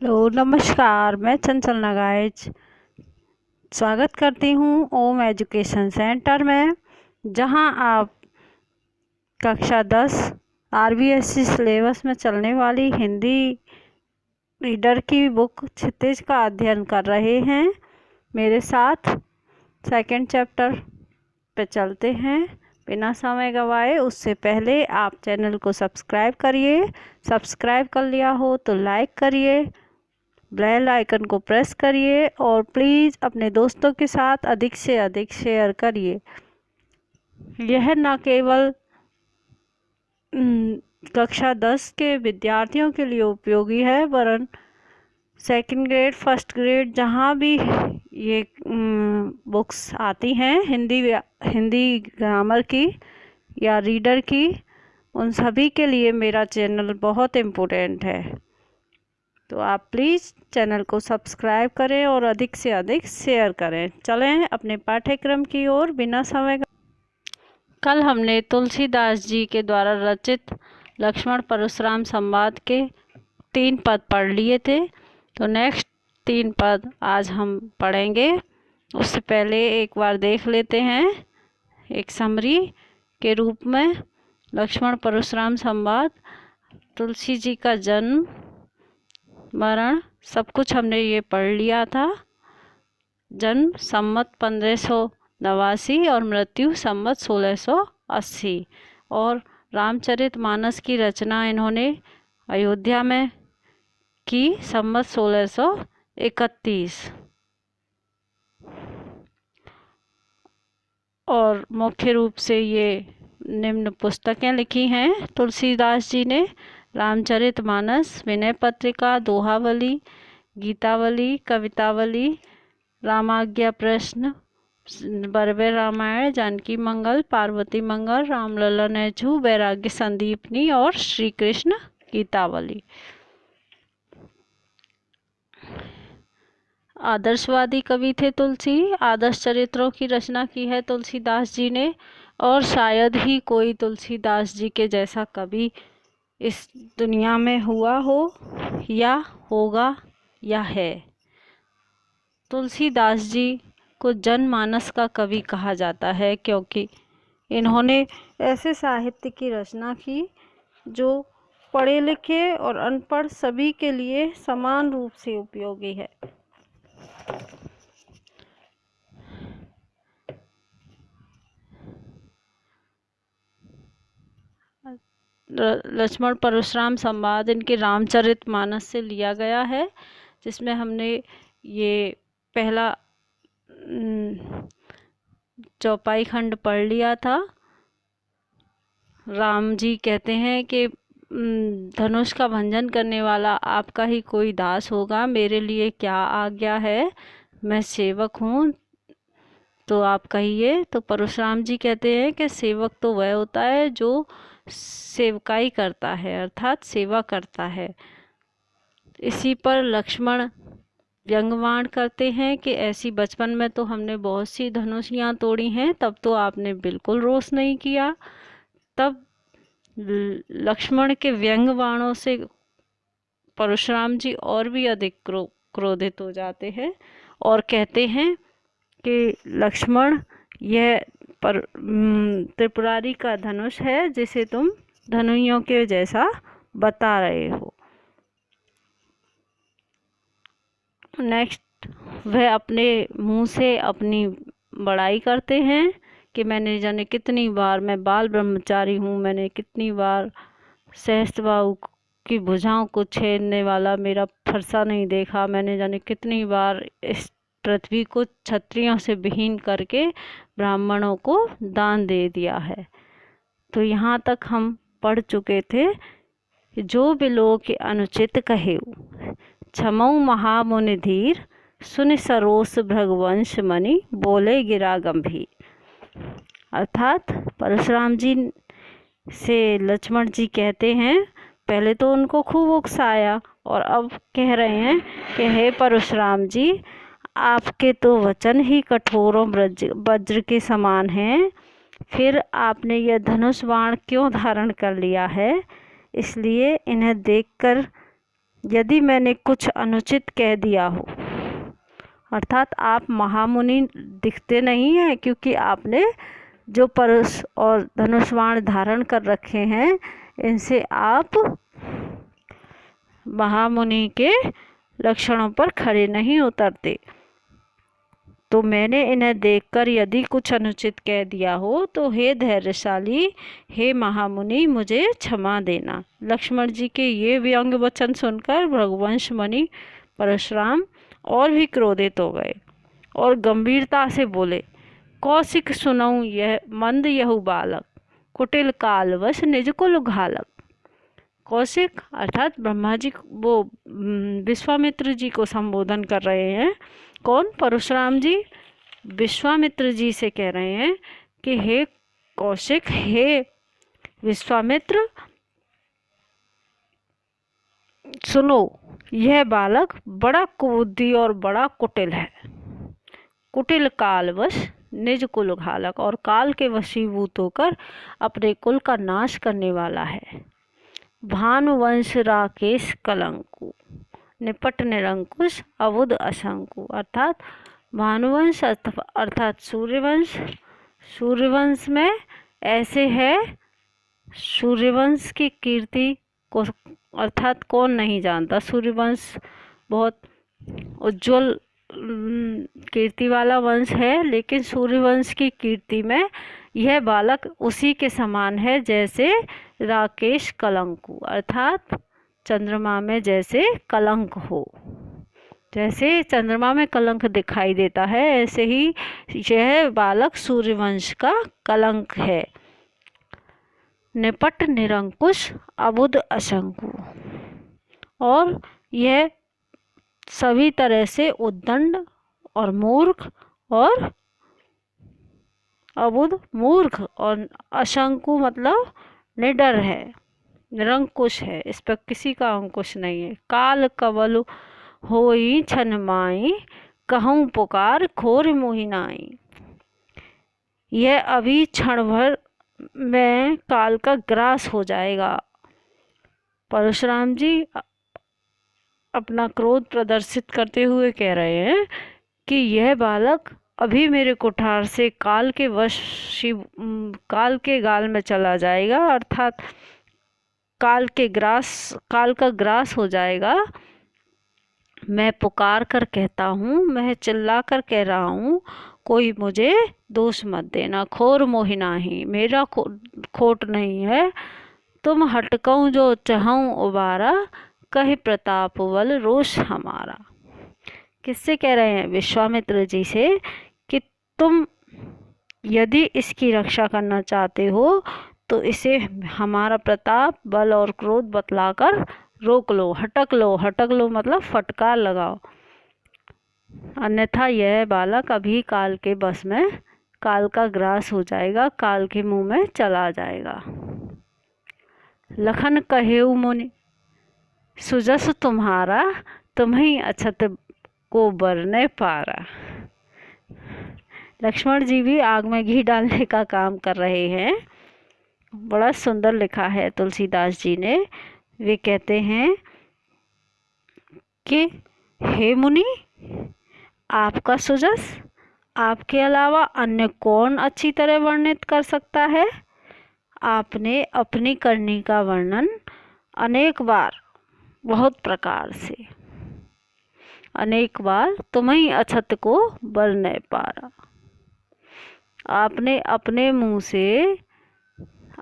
Hello नमस्कार, मैं चंचल नगाइच स्वागत करती हूँ ओम एजुकेशन सेंटर में, जहाँ आप कक्षा 10 आरबीएससी सिलेबस में चलने वाली हिंदी रीडर की बुक क्षितिज का अध्ययन कर रहे हैं। मेरे साथ सेकंड चैप्टर पे चलते हैं बिना समय गवाए। उससे पहले आप चैनल को सब्सक्राइब करिए। सब्सक्राइब कर लिया हो तो लाइक करिए, बेल आइकन को प्रेस करिए और प्लीज़ अपने दोस्तों के साथ अधिक से अधिक शेयर करिए। यह न केवल कक्षा 10 के विद्यार्थियों के लिए उपयोगी है, वरन सेकंड ग्रेड फर्स्ट ग्रेड जहाँ भी ये बुक्स आती हैं हिंदी ग्रामर की या रीडर की, उन सभी के लिए मेरा चैनल बहुत इम्पोर्टेंट है। तो आप प्लीज़ चैनल को सब्सक्राइब करें और अधिक से अधिक शेयर करें। चलें अपने पाठ्यक्रम की ओर बिना समय। कल हमने तुलसीदास जी के द्वारा रचित लक्ष्मण परशुराम संवाद के 3 पद पढ़ लिए थे। तो नेक्स्ट 3 पद आज हम पढ़ेंगे। उससे पहले एक बार देख लेते हैं एक समरी के रूप में। लक्ष्मण परशुराम संवाद, तुलसी जी का जन्म मरण सब कुछ हमने ये पढ़ लिया था। जन्म संमत 1589 और मृत्यु संमत 1680। और रामचरितमानस की रचना इन्होंने अयोध्या में की संमत 1631। और मुख्य रूप से ये निम्न पुस्तकें लिखी हैं तुलसीदास जी ने: रामचरितमानस, विनय पत्रिका, दोहावली, गीतावली, कवितावली, रामाज्ञा प्रश्न, बरवे रामायण, जानकी मंगल, पार्वती मंगल, रामलला नेझू, वैराग्य संदीपनी और श्री कृष्ण गीतावली। आदर्शवादी कवि थे तुलसी। आदर्श चरित्रों की रचना की है तुलसीदास जी ने, और शायद ही कोई तुलसीदास जी के जैसा कवि इस दुनिया में हुआ हो या होगा या है। तुलसीदास जी को जनमानस का कवि कहा जाता है, क्योंकि इन्होंने ऐसे साहित्य की रचना की जो पढ़े लिखे और अनपढ़ सभी के लिए समान रूप से उपयोगी है। लक्ष्मण परशुराम संवाद इनके रामचरितमानस से लिया गया है, जिसमें हमने ये पहला चौपाई खंड पढ़ लिया था। राम जी कहते हैं कि धनुष का भंजन करने वाला आपका ही कोई दास होगा, मेरे लिए क्या आज्ञा है, मैं सेवक हूँ, तो आप कहिए। तो परशुराम जी कहते हैं कि सेवक तो वह होता है जो सेवकाई करता है, अर्थात सेवा करता है। इसी पर लक्ष्मण व्यंग्यवाण करते हैं कि ऐसी बचपन में तो हमने बहुत सी धनुषियाँ तोड़ी हैं, तब तो आपने बिल्कुल रोष नहीं किया। तब लक्ष्मण के व्यंग्यवाणों से परशुराम जी और भी अधिक क्रोधित हो जाते हैं और कहते हैं कि लक्ष्मण, यह त्रिपुरारी का धनुष है जिसे तुम धनुइयों के जैसा बता रहे हो। नेक्स्ट, वह अपने मुंह से अपनी बड़ाई करते हैं कि मैंने जाने कितनी बार, मैं बाल ब्रह्मचारी हूँ, मैंने कितनी बार सहस्त्रबाहु की भुजाओं को छेदने वाला मेरा फरसा नहीं देखा, मैंने जाने कितनी बार इस पृथ्वी को क्षत्रियों से विहीन करके ब्राह्मणों को दान दे दिया है। तो यहाँ तक हम पढ़ चुके थे। जो बिलो के अनुचित कहे, क्षमऊ महामुनि धीर, सुनि सरोस भृगवंश मणि, बोले गिरा गंभीर। अर्थात परशुराम जी से लक्ष्मण जी कहते हैं, पहले तो उनको खूब उकसाया और अब कह रहे हैं कि हे परशुराम जी, आपके तो वचन ही कठोर और वज्र के समान हैं, फिर आपने यह धनुष बाण क्यों धारण कर लिया है? इसलिए इन्हें देखकर यदि मैंने कुछ अनुचित कह दिया हो, अर्थात आप महामुनि दिखते नहीं हैं, क्योंकि आपने जो परश और धनुष बाण धारण कर रखे हैं इनसे आप महामुनि के लक्षणों पर खरे नहीं उतरते। तो मैंने इन्हें देखकर यदि कुछ अनुचित कह दिया हो तो हे धैर्यशाली, हे महामुनि, मुझे क्षमा देना। लक्ष्मण जी के ये व्यंग्य वचन सुनकर रघुवंश मुनि परशुराम और भी क्रोधित हो गए और गंभीरता से बोले, कौशिक सुनऊं यह मंद यहु बालक, कुटिल कालवश निज कुल घालक। कौशिक अर्थात ब्रह्मा जी वो विश्वामित्र जी को संबोधन कर रहे हैं। कौन? परशुराम जी विश्वामित्र जी से कह रहे हैं कि हे कौशिक, हे विश्वामित्र, सुनो, यह बालक बड़ा कुबुद्धि और बड़ा कुटिल है। कुटिल कालवश निज कुल घालक, और काल के वशीभूत होकर अपने कुल का नाश करने वाला है। भानुवंश राकेश कलंकु, निपट निरंकुश अबुध असंकु, अर्थात भानुवंश अर्थात सूर्यवंश। सूर्यवंश में ऐसे है, सूर्यवंश की कीर्ति को अर्थात कौन नहीं जानता। सूर्यवंश बहुत उज्जवल कीर्ति वाला वंश है, लेकिन सूर्यवंश की कीर्ति में यह बालक उसी के समान है जैसे राकेश कलंकु, अर्थात चंद्रमा में जैसे कलंक हो। जैसे चंद्रमा में कलंक दिखाई देता है, ऐसे ही यह बालक सूर्यवंश का कलंक है। निपट निरंकुश अबुध असंकु, और यह सभी तरह से उद्दंड और मूर्ख और अबुध मूर्ख और असंकु मतलब निडर है, निरंकुश है, इस पर किसी का अंकुश नहीं है। काल कवल होई छन माई, कहूँ पुकार खोर मोहिनाई। यह अभी क्षण भर में काल का ग्रास हो जाएगा। परशुराम जी अपना क्रोध प्रदर्शित करते हुए कह रहे हैं कि यह बालक अभी मेरे कुठार से काल के गाल में चला जाएगा, अर्थात काल का ग्रास हो जाएगा। मैं पुकार कर कहता हूँ, मैं चिल्ला कर कह रहा हूँ, कोई मुझे दोष मत देना। खोर मोहि नाही, मेरा खोट नहीं है। तुम हटकऊँ जो चाहूँ उबारा, कहे प्रताप बल रोष हमारा। किससे कह रहे हैं? विश्वामित्र जी से, कि तुम यदि इसकी रक्षा करना चाहते हो तो इसे हमारा प्रताप, बल और क्रोध बतलाकर रोक लो, हटक लो। हटक लो मतलब फटकार लगाओ, अन्यथा यह बालक अभी काल के बस में, काल का ग्रास हो जाएगा, काल के मुंह में चला जाएगा। लखन कहेऊ मुनि सुजस तुम्हारा, तुम्हें अछत को बरने पारा। लक्ष्मण जी भी आग में घी डालने का काम कर रहे हैं। बड़ा सुंदर लिखा है तुलसीदास जी ने। वे कहते हैं कि हे मुनि, आपका सुजस आपके अलावा अन्य कौन अच्छी तरह वर्णित कर सकता है। आपने अपनी करनी का वर्णन अनेक बार, बहुत प्रकार से, अनेक बार तुम्हें अछत को बरने पारा। आपने अपने मुंह से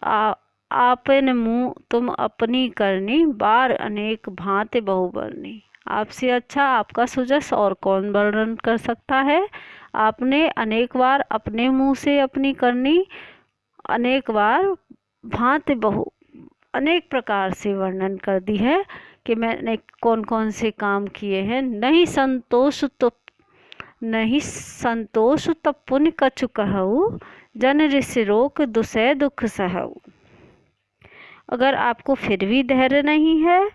आपन मुँह तुम अपनी करनी, बार अनेक भांति बहुबरनी। आपसे अच्छा आपका सुजस और कौन वर्णन कर सकता है। आपने अनेक बार अपने मुंह से अपनी करनी, अनेक बार भांति बहु, अनेक प्रकार से वर्णन कर दी है कि मैंने कौन कौन से काम किए हैं। नहीं संतोष तो पुण्य कछु कहऊ, जन ऋषि रोक दुसै दुख सहऊ। अगर आपको फिर भी धैर्य नहीं है,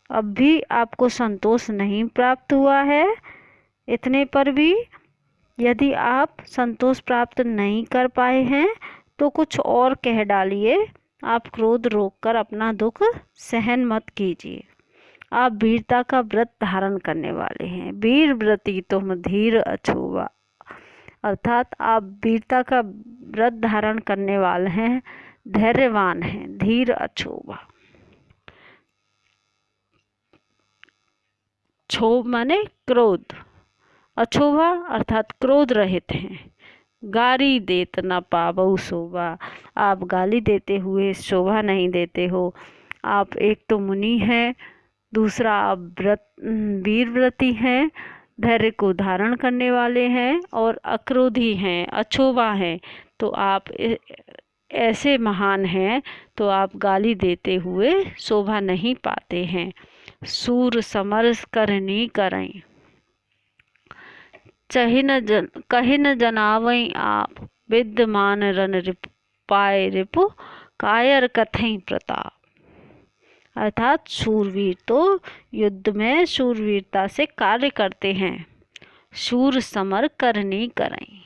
अब भी आपको संतोष नहीं प्राप्त हुआ है, इतने पर भी यदि आप संतोष प्राप्त नहीं कर पाए हैं तो कुछ और कह डालिए आप क्रोध रोककर अपना दुख सहन मत कीजिए। आप वीरता का व्रत धारण करने वाले हैं। वीर व्रती तुम धीर अछूवा, अर्थात आप वीरता का व्रत धारण करने वाले हैं, धैर्यवान हैं, धीर अछूवा। क्षोभ माने क्रोध, अछूवा अर्थात क्रोध रहित हैं। गारी देत न पावऊ शोभा, आप गाली देते हुए शोभा नहीं देते हो। आप एक तो मुनि हैं, दूसरा आप वीर व्रती हैं, धैर्य को धारण करने वाले हैं और अक्रोधी हैं, अछूबा हैं। तो आप ऐसे महान हैं, तो आप गाली देते हुए शोभा नहीं पाते हैं। सूर समर करनी करें, कही न जनावई आप, विद्यमान रन रिपु पाए रिपु, कायर कथई प्रताप। अर्थात शूरवीर तो युद्ध में शूरवीरता से कार्य करते हैं। शूर समर करनी करें,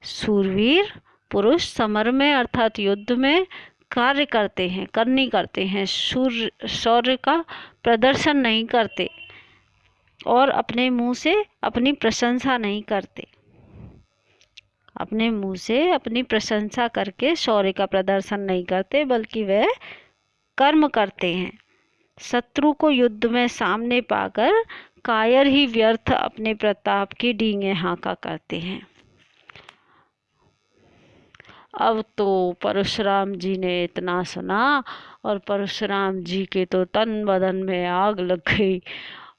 शूरवीर पुरुष समर में अर्थात युद्ध में कार्य करते हैं, करनी करते हैं। शौर्य का प्रदर्शन नहीं करते और अपने मुंह से अपनी प्रशंसा नहीं करते। अपने मुंह से अपनी प्रशंसा करके शौर्य का प्रदर्शन नहीं करते, बल्कि वह कर्म करते हैं। शत्रु को युद्ध में सामने पाकर कायर ही व्यर्थ अपने प्रताप की डींगे हाँका करते हैं। अब तो परशुराम जी ने इतना सुना और परशुराम जी के तो तन बदन में आग लग गई।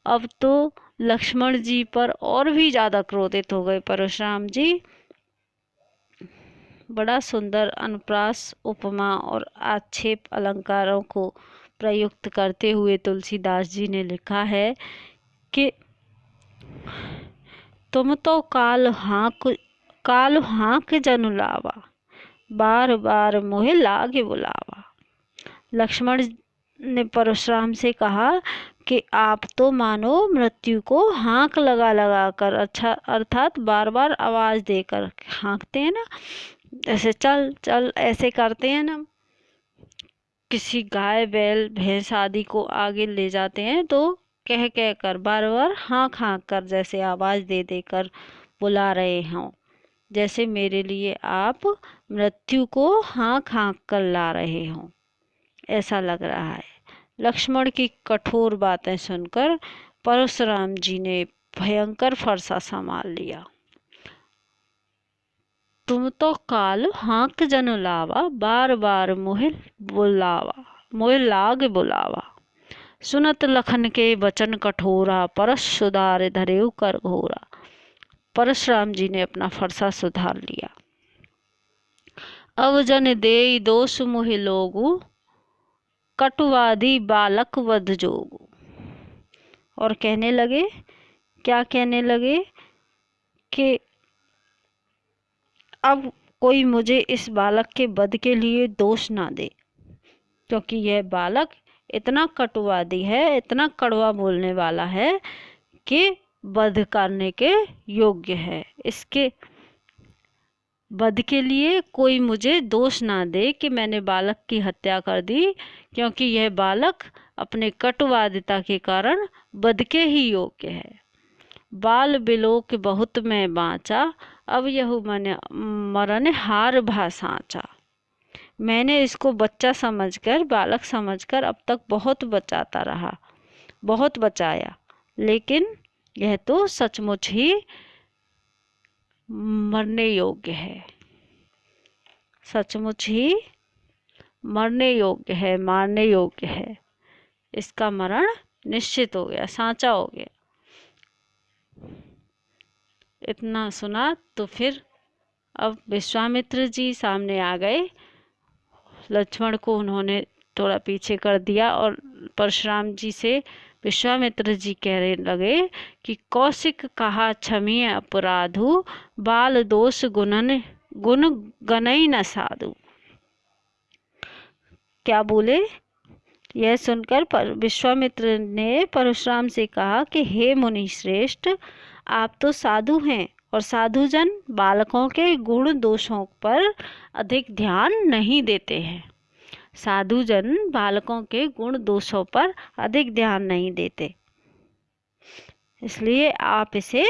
अब तो लक्ष्मण जी पर और भी ज़्यादा क्रोधित हो गए परशुराम जी। बड़ा सुंदर अनुप्रास, उपमा और आक्षेप अलंकारों को प्रयुक्त करते हुए तुलसीदास जी ने लिखा है कि तुम तो काल हाँक जनु लावा, बार बार मोहे लागे बुलावा। लक्ष्मण ने परशुराम से कहा कि आप तो मानो मृत्यु को हाँक लगा लगा कर, अच्छा अर्थात बार बार आवाज़ देकर हाँकते हैं ना, जैसे चल चल ऐसे करते हैं ना, किसी गाय बैल भैंस आदि को आगे ले जाते हैं तो कह कह कर बार बार हाँक हाँक कर जैसे आवाज़ दे देकर बुला रहे हों, जैसे मेरे लिए आप मृत्यु को हाँक हाँक कर ला रहे हों, ऐसा लग रहा है। लक्ष्मण की कठोर बातें सुनकर परशुराम जी ने भयंकर फरसा संभाल लिया। तुम तो काल हाँक जन लावा, बार बार मोहि लाग बुलावा। सुनत लखन के वचन कठोरा, परस सुधार धरेउ कर घोरा। परशुराम जी ने अपना फरसा सुधार लिया। अब जन देई दोष मोहि लोगु, कटुवादी बालक वध जोगु। और कहने लगे, क्या कहने लगे कि अब कोई मुझे इस बालक के वध के लिए दोष ना दे, क्योंकि यह बालक इतना कटुवादी है, इतना कड़वा बोलने वाला है कि वध करने के योग्य है। इसके वध के लिए कोई मुझे दोष ना दे कि मैंने बालक की हत्या कर दी, क्योंकि यह बालक अपने कटुवादिता के कारण वध के ही योग्य है। बाल बिलोक बहुत मैं बाँचा, अब यहु मरण हार भा साँचा। मैंने इसको बच्चा समझकर, बालक समझकर अब तक बहुत बचाता रहा, बहुत बचाया, लेकिन यह तो सचमुच ही मरने योग्य है, सचमुच ही मरने योग्य है, मारने योग्य है। इसका मरण निश्चित हो गया, साँचा हो गया। इतना सुना तो फिर अब विश्वामित्र जी सामने आ गए। लक्ष्मण को उन्होंने थोड़ा पीछे कर दिया और परशुराम जी से विश्वामित्र जी कहने लगे कि कौशिक कहा क्षमीय अपराधु, बाल दोष गुण गनई न साधु। क्या बोले? यह सुनकर विश्वामित्र ने परशुराम से कहा कि हे मुनि श्रेष्ठ, आप तो साधु हैं और साधुजन बालकों के गुण दोषों पर अधिक ध्यान नहीं देते हैं। साधुजन बालकों के गुण दोषों पर अधिक ध्यान नहीं देते, इसलिए आप इसे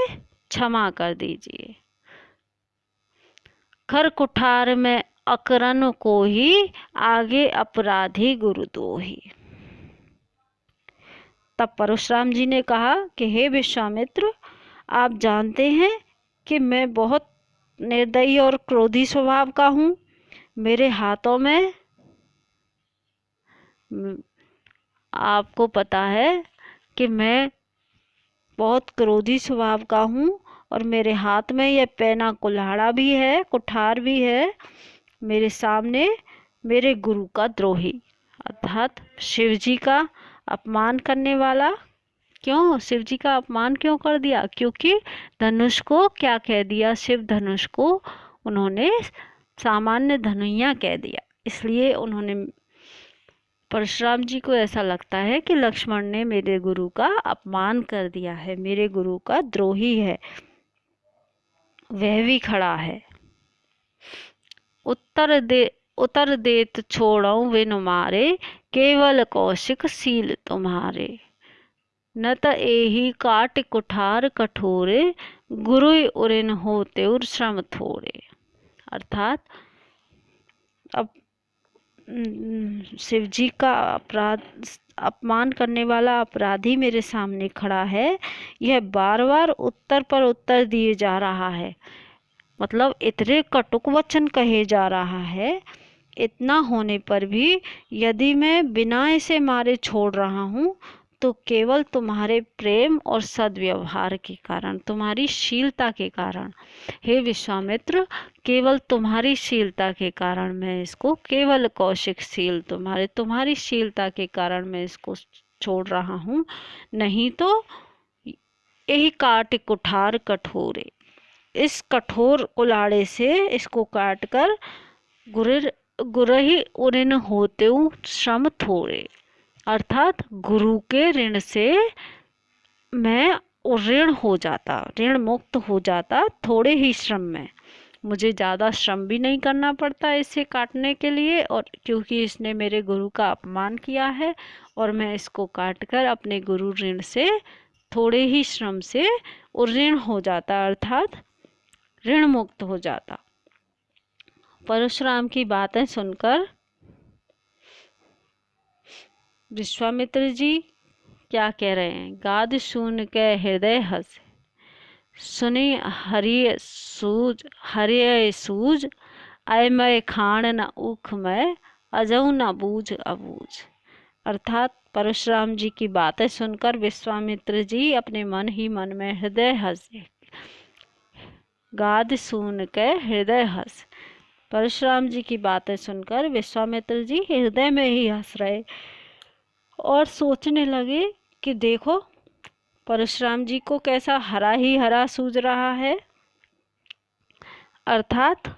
क्षमा कर दीजिए। खर कुठार में अकरन को ही, आगे अपराधी गुरु दो ही। तब परशुराम जी ने कहा कि हे विश्वामित्र, आप जानते हैं कि मैं बहुत निर्दयी और क्रोधी स्वभाव का हूँ। मेरे हाथों में, आपको पता है कि मैं बहुत क्रोधी स्वभाव का हूँ और मेरे हाथ में यह पैना कुल्हाड़ा भी है, कुठार भी है। मेरे सामने मेरे गुरु का द्रोही अर्थात शिव जी का अपमान करने वाला। क्यों शिव जी का अपमान क्यों कर दिया? क्योंकि धनुष को क्या कह दिया? शिव धनुष को उन्होंने सामान्य धनुइया कह दिया। इसलिए उन्होंने, परशुराम जी को ऐसा लगता है कि लक्ष्मण ने मेरे गुरु का अपमान कर दिया है, मेरे गुरु का द्रोही है, वह भी खड़ा है। उतर देत छोड़ो विन मारे, केवल कौशिक सील तुम्हारे। न त एही काट कुठार कठोरे, गुरु उरिन होते उर श्रम थोड़े। अर्थात अब शिव जी का अपमान करने वाला अपराधी मेरे सामने खड़ा है। यह बार बार उत्तर पर उत्तर दिए जा रहा है, मतलब इतने कटुक वचन कहे जा रहा है। इतना होने पर भी यदि मैं बिना इसे मारे छोड़ रहा हूँ तो केवल तुम्हारे प्रेम और सद्व्यवहार के कारण, तुम्हारी शीलता के कारण। हे विश्वामित्र, केवल तुम्हारी शीलता के कारण मैं इसको, केवल कौशिक शील तुम्हारी शीलता के कारण मैं इसको छोड़ रहा हूँ, नहीं तो यही काट कुठार कठोरे, इस कठोर कुल्हाड़े से इसको काटकर गुरहि उरिन होते श्रम थोड़े। अर्थात गुरु के ऋण से मैं ऋण हो जाता, ऋण मुक्त हो जाता थोड़े ही श्रम में। मुझे ज़्यादा श्रम भी नहीं करना पड़ता इसे काटने के लिए, और क्योंकि इसने मेरे गुरु का अपमान किया है, और मैं इसको काटकर अपने गुरु ऋण से थोड़े ही श्रम से ऋण हो जाता, अर्थात ऋण मुक्त हो जाता। परशुराम की बातें सुनकर विश्वामित्र जी क्या कह रहे हैं? गाद सुन के हृदय हस, सुनी हरिय सूझ, आय मैं खान न उख मैं, अजऊ न बूझ अबूझ। अर्थात परशुराम जी की बातें सुनकर विश्वामित्र जी अपने मन ही मन में हृदय हंसे। गाद सुन के हृदय हंस, परशुराम जी की बातें सुनकर विश्वामित्र जी हृदय में ही हंस रहे और सोचने लगे कि देखो परशुराम जी को कैसा हरा ही हरा सूझ रहा है। अर्थात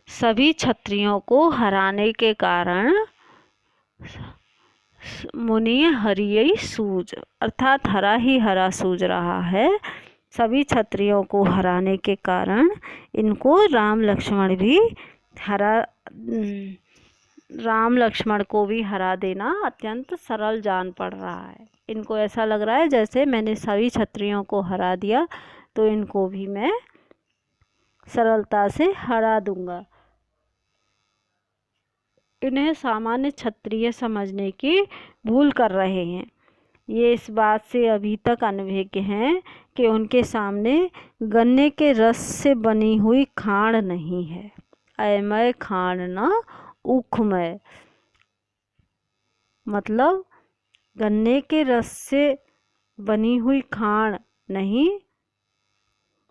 सभी क्षत्रियों को हराने के कारण मुनि हरिय सूझ, अर्थात हरा ही हरा सूझ रहा है। सभी क्षत्रियों को हराने के कारण इनको राम लक्ष्मण को भी हरा देना अत्यंत सरल जान पड़ रहा है। इनको ऐसा लग रहा है जैसे मैंने सभी क्षत्रियों को हरा दिया तो इनको भी मैं सरलता से हरा दूंगा। इन्हें सामान्य क्षत्रिय समझने की भूल कर रहे हैं। ये इस बात से अभी तक अनभिज्ञ हैं कि उनके सामने गन्ने के रस से बनी हुई खांड नहीं है। अयमय खांड न उखमय, मतलब गन्ने के रस से बनी हुई खांड नहीं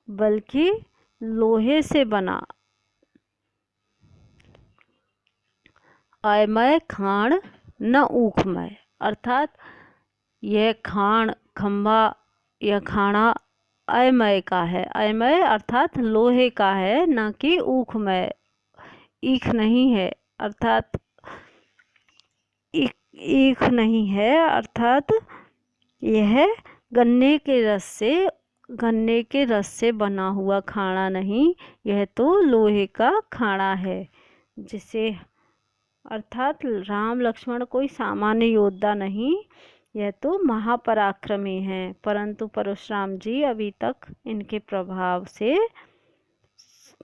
बल्कि लोहे से बना अयमय खांड न ऊखमय, अर्थात यह खांड खंभा यह खाना अयमय का है। अयमय अर्थात लोहे का है, न कि ऊखमय, ईख नहीं है, अर्थात ईख नहीं है, अर्थात यह गन्ने के रस से बना हुआ खाना नहीं, यह तो लोहे का खाना है जिसे अर्थात राम लक्ष्मण कोई सामान्य योद्धा नहीं, यह तो महापराक्रमी हैं, परंतु परशुराम जी अभी तक इनके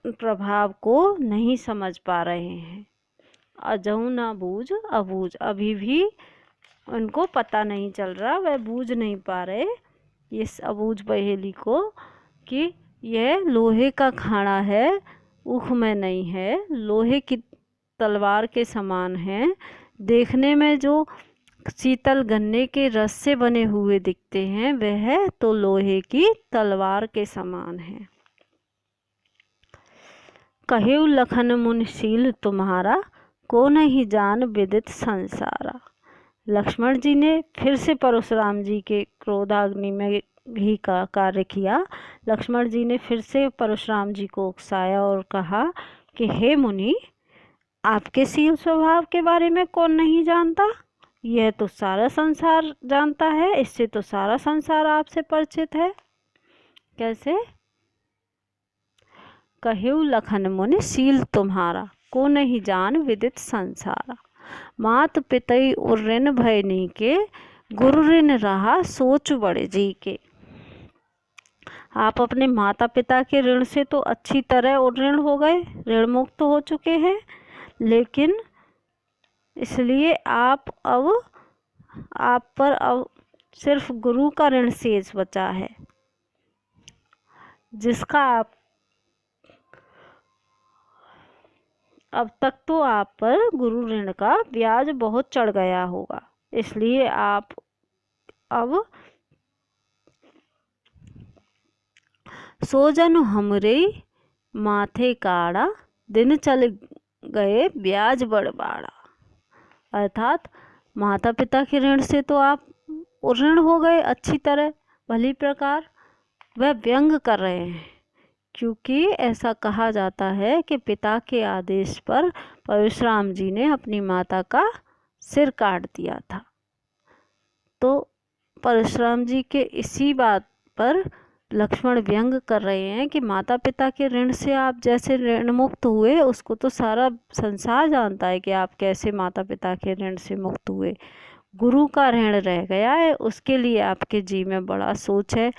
प्रभाव को नहीं समझ पा रहे हैं। अजहु न बूझ अबूझ, अभी भी उनको पता नहीं चल रहा, वह बूझ नहीं पा रहे इस अबूझ पहेली को कि यह लोहे का खाना है, ऊख में नहीं है, लोहे की तलवार के समान है। देखने में जो शीतल गन्ने के रस से बने हुए दिखते हैं वह तो लोहे की तलवार के समान है। कहेउ लखन मुनि शील तुम्हारा, को नहीं जान विदित संसारा। लक्ष्मण जी ने फिर से परशुराम जी के क्रोधाग्नि में ही का कार्य किया। लक्ष्मण जी ने फिर से परशुराम जी को उकसाया और कहा कि हे मुनि, आपके शील स्वभाव के बारे में कौन नहीं जानता? यह तो सारा संसार जानता है, इससे तो सारा संसार आपसे परिचित है। कैसे? कहेउ लखन मुनि शील तुम्हारा, को नहीं जान विदित संसारा। मात पितई उर्ऋण भय के, गुरु ऋण रहा सोच बड़े जी के। आप अपने माता पिता के ऋण से तो अच्छी तरह उर्ऋण हो गए, ऋण मुक्त हो चुके हैं, लेकिन इसलिए आप पर अब सिर्फ गुरु का ऋण शेष बचा है, जिसका आप अब तक तो आप पर गुरु ऋण का ब्याज बहुत चढ़ गया होगा, इसलिए आप अब सोजन हमरे माथे काड़ा, दिन चल गए ब्याज बड़बाड़ा। अर्थात माता पिता के ऋण से तो आप ऋण हो गए अच्छी तरह भली प्रकार। वह व्यंग कर रहे हैं, क्योंकि ऐसा कहा जाता है कि पिता के आदेश पर परशुराम जी ने अपनी माता का सिर काट दिया था। तो परशुराम जी के इसी बात पर लक्ष्मण व्यंग कर रहे हैं कि माता पिता के ऋण से आप जैसे ऋण मुक्त हुए, उसको तो सारा संसार जानता है कि आप कैसे माता पिता के ऋण से मुक्त हुए। गुरु का ऋण रह गया है, उसके लिए आपके जी में बड़ा सोच है,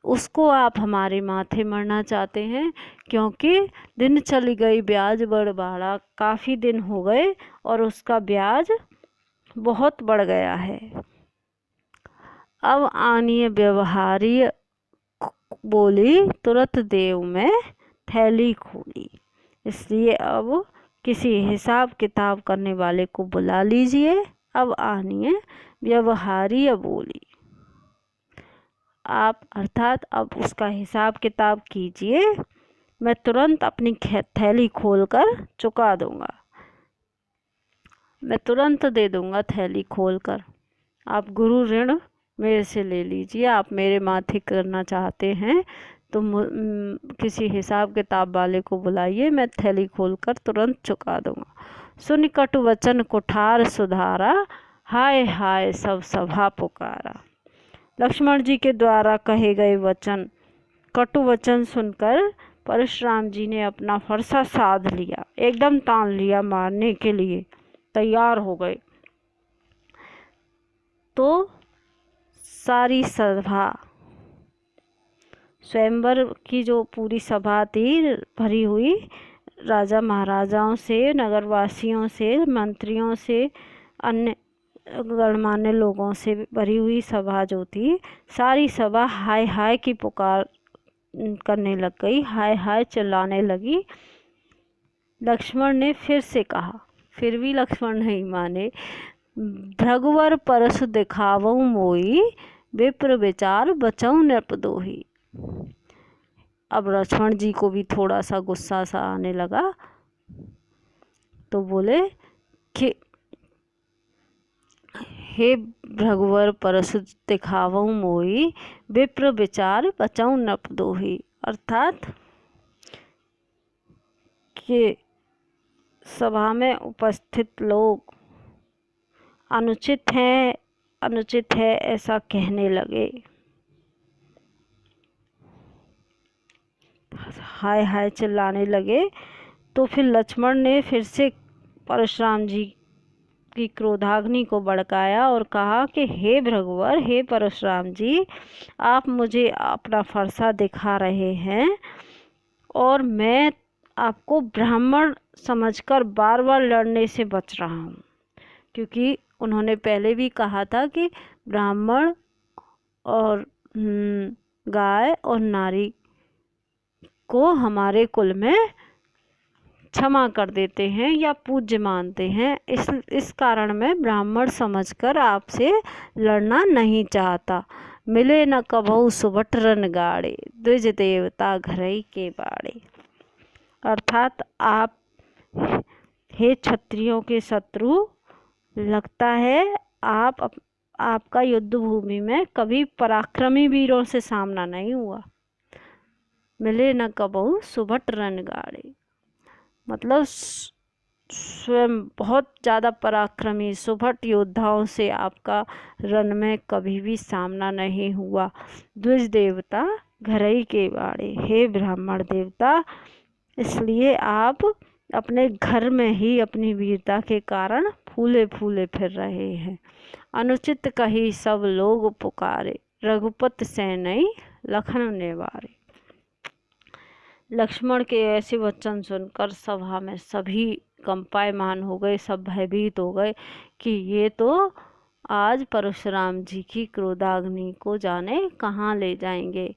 उसको आप हमारे माथे मरना चाहते हैं, क्योंकि दिन चली गई ब्याज बढ़ काफ़ी दिन हो गए और उसका ब्याज बहुत बढ़ गया है। अब आनिए व्यवहारी बोली, तुरंत देव में थैली खोली। इसलिए अब किसी हिसाब किताब करने वाले को बुला लीजिए। अब आनिए व्यवहारी बोली, आप अर्थात अब उसका हिसाब किताब कीजिए, मैं तुरंत अपनी थैली खोलकर चुका दूंगा, मैं तुरंत दे दूंगा थैली खोलकर। आप गुरु ऋण मेरे से ले लीजिए, आप मेरे माथे करना चाहते हैं तो किसी हिसाब किताब वाले को बुलाइए, मैं थैली खोलकर तुरंत चुका दूंगा। सुन कटु वचन कुठार सुधारा, हाय हाय सब सभा पुकारा। लक्ष्मण जी के द्वारा कहे गए वचन, कटु वचन सुनकर परशुराम जी ने अपना फरसा साध लिया, एकदम तान लिया, मारने के लिए तैयार हो गए। तो सारी सभा, स्वयंवर की जो पूरी सभा थी भरी हुई, राजा महाराजाओं से, नगरवासियों से, मंत्रियों से, अन्य गणमान्य लोगों से भरी हुई सभा जो थी, सारी सभा हाय हाय की पुकार करने लग गई, हाय हाय चिल्लाने लगी। लक्ष्मण ने फिर से कहा, फिर भी लक्ष्मण नहीं माने। भृगुवर परसु दिखावऊ मोई, विप्र विचार बचऊ नृप दोही। अब लक्ष्मण जी को भी थोड़ा सा गुस्सा सा आने लगा, तो बोले कि हे भृगुवर परसु दिखावऊ मोई, विप्र विचार बचऊ नृप दोही। अर्थात कि सभा में उपस्थित लोग अनुचित है ऐसा कहने लगे, हाय हाय चिल्लाने लगे। तो फिर लक्ष्मण ने फिर से परशुराम जी की क्रोधाग्नि को भड़काया और कहा कि हे भृगुवर, हे परशुराम जी, आप मुझे अपना फरसा दिखा रहे हैं और मैं आपको ब्राह्मण समझकर बार बार लड़ने से बच रहा हूँ, क्योंकि उन्होंने पहले भी कहा था कि ब्राह्मण और गाय और नारी को हमारे कुल में क्षमा कर देते हैं या पूज्य मानते हैं। इस कारण मैं ब्राह्मण समझकर आपसे लड़ना नहीं चाहता। मिले न कबहु सुबट रन गाड़े, द्विज देवता घरई के बाड़े। अर्थात आप हे क्षत्रियों के शत्रु, लगता है आपका युद्ध भूमि में कभी पराक्रमी वीरों से सामना नहीं हुआ। मिले न कबहु सुबट रन गाड़े, मतलब स्वयं बहुत ज़्यादा पराक्रमी सुभट योद्धाओं से आपका रण में कभी भी सामना नहीं हुआ। द्विज देवता घरई के बाड़े, हे ब्राह्मण देवता, इसलिए आप अपने घर में ही अपनी वीरता के कारण फूले फूले फिर रहे हैं। अनुचित कही सब लोग पुकारे, रघुपति सैनई लखन निवारे। लक्ष्मण के ऐसे वचन सुनकर सभा में सभी कंपायमान हो गए, सब भयभीत हो गए कि ये तो आज परशुराम जी की क्रोधाग्नि को जाने कहाँ ले जाएंगे।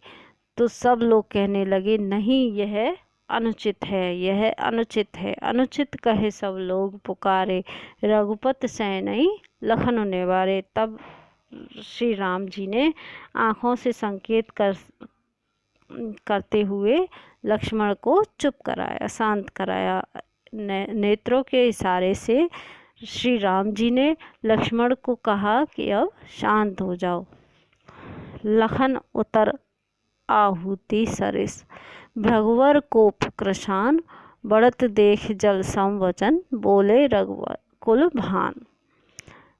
तो सब लोग कहने लगे, नहीं, यह अनुचित है, यह अनुचित है। अनुचित कहे सब लोग पुकारे, रघुपति सैनई लखन निवारे। तब श्री राम जी ने आँखों से संकेत करते हुए लक्ष्मण को चुप कराया, शांत कराया। नेत्रों के इशारे से श्री राम जी ने लक्ष्मण को कहा कि अब शांत हो जाओ। लखन उतर आहुति सरिस, भृगुवर कोप कृशान, बढ़त देख जल सम वचन, बोले रघुवर कुल भान।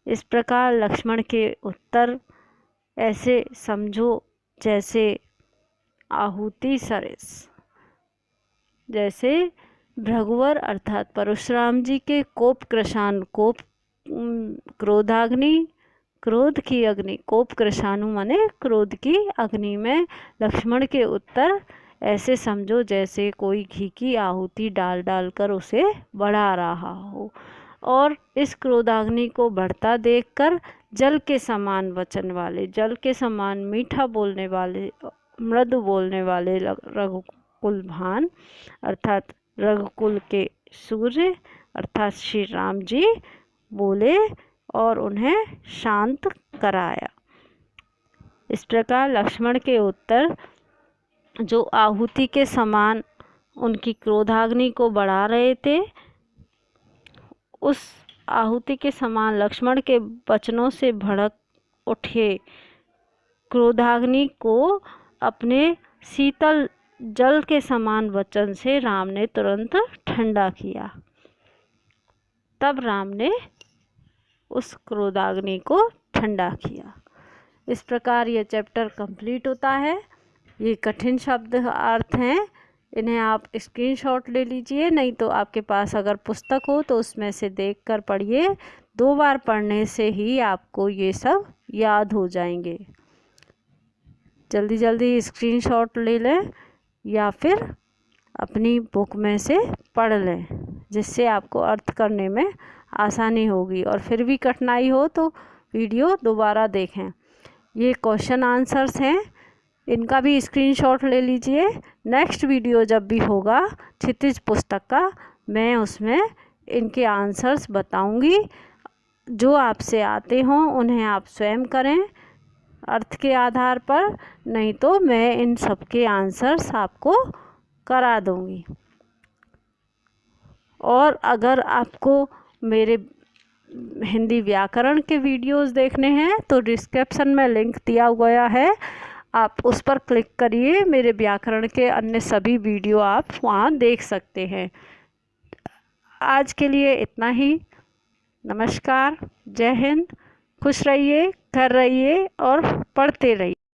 इस प्रकार लक्ष्मण के उत्तर ऐसे समझो जैसे आहुति सरिस, जैसे भृगुवर अर्थात परशुराम जी के कोप कृशान, कोप क्रोधाग्नि, क्रोध की अग्नि, कोप कृशानु माने क्रोध की अग्नि में लक्ष्मण के उत्तर ऐसे समझो जैसे कोई घी की आहुति डाल डाल कर उसे बढ़ा रहा हो। और इस क्रोधाग्नि को बढ़ता देखकर जल के समान वचन वाले, जल के समान मीठा बोलने वाले, मृदु बोलने वाले रघुकुल भान अर्थात रघुकुल के सूर्य अर्थात श्री राम जी बोले और उन्हें शांत कराया। इस प्रकार लक्ष्मण के उत्तर जो आहुति के समान उनकी क्रोधाग्नि को बढ़ा रहे थे, उस आहुति के समान लक्ष्मण के वचनों से भड़क उठे क्रोधाग्नि को अपने शीतल जल के समान वचन से राम ने तुरंत ठंडा किया। तब राम ने उस क्रोधाग्नि को ठंडा किया। इस प्रकार यह चैप्टर कंप्लीट होता है। ये कठिन शब्द अर्थ हैं, इन्हें आप स्क्रीनशॉट ले लीजिए, नहीं तो आपके पास अगर पुस्तक हो तो उसमें से देखकर पढ़िए। 2 बार पढ़ने से ही आपको ये सब याद हो जाएंगे। जल्दी जल्दी स्क्रीनशॉट ले लें या फिर अपनी बुक में से पढ़ लें, जिससे आपको अर्थ करने में आसानी होगी। और फिर भी कठिनाई हो तो वीडियो दोबारा देखें। ये क्वेश्चन आंसर्स हैं, इनका भी स्क्रीनशॉट ले लीजिए। नेक्स्ट वीडियो जब भी होगा क्षितिज पुस्तक का, मैं उसमें इनके आंसर्स बताऊंगी। जो आपसे आते हों उन्हें आप स्वयं करें अर्थ के आधार पर, नहीं तो मैं इन सब के आंसर्स आपको करा दूंगी। और अगर आपको मेरे हिंदी व्याकरण के वीडियोस देखने हैं तो डिस्क्रिप्शन में लिंक दिया गया है, आप उस पर क्लिक करिए। मेरे व्याकरण के अन्य सभी वीडियो आप वहाँ देख सकते हैं। आज के लिए इतना ही। नमस्कार, जय हिंद, खुश रहिए, घर रहिए और पढ़ते रहिए।